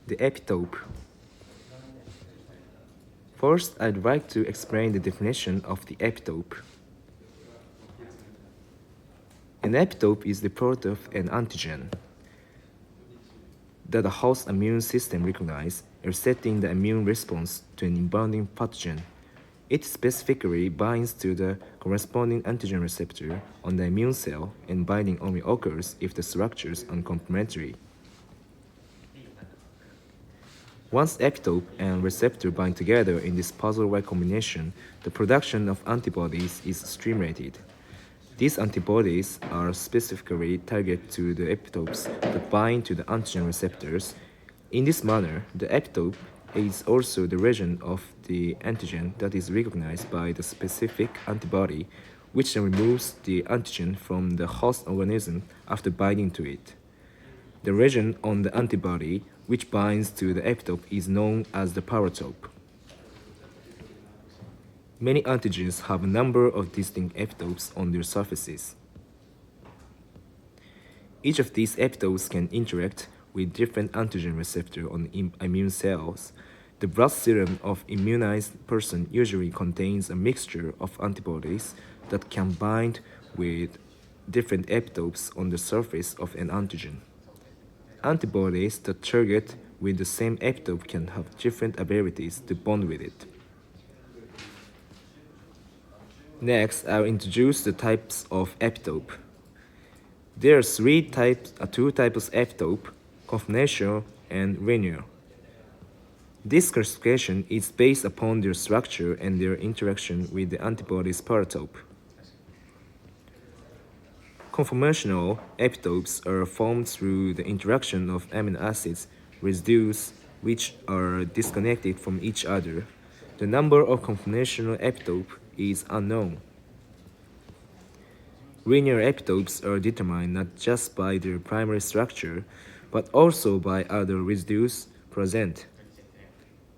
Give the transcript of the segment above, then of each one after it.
The epitope. First, I'd like to explain the definition of the epitope. An epitope is the product of an antigen that the host immune system recognizes, resetting the immune response to an inbounding pathogen. It specifically binds to the corresponding antigen receptor on the immune cell, and binding only occurs if the structures are complementary. Once epitope and receptor bind together in this puzzle-like combination, the production of antibodies is stimulated. These antibodies are specifically targeted to the epitopes that bind to the antigen receptors. In this manner, the epitope is also the region of the antigen that is recognized by the specific antibody, which then removes the antigen from the host organism after binding to it. The region on the antibody which binds to the epitope is known as the paratope. Many antigens have a number of distinct epitopes on their surfaces. Each of these epitopes can interact with different antigen receptors on immune cells. The blood serum of immunized person usually contains a mixture of antibodies that can bind with different epitopes on the surface of an antigen. Antibodies that target with the same epitope can have different abilities to bond with it. Next, I'll introduce the types of epitope. There are two types of epitope: conformational and linear. This classification is based upon their structure and their interaction with the antibody's paratope. Conformational epitopes are formed through the interaction of amino acids residues which are disconnected from each other. The number of conformational epitopes is unknown. Linear epitopes are determined not just by their primary structure, but also by other residues present.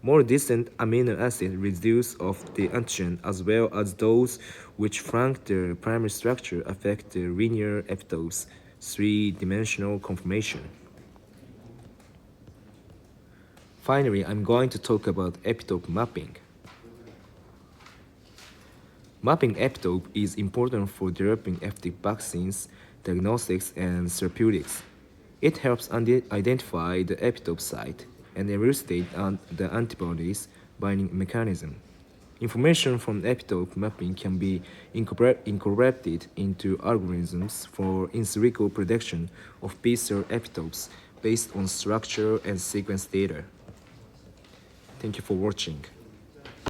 More distant amino acid residues of the antigen, as well as those which flank their primary structure, affect the linear epitope's three-dimensional conformation. Finally, I'm going to talk about epitope mapping. Mapping epitope is important for developing effective vaccines, diagnostics, and therapeutics. It helps identify the epitope site and elucidate the antibody's binding mechanism. Information from epitope mapping can be incorporated into algorithms for in silico prediction of B-cell epitopes based on structure and sequence data. Thank you for watching.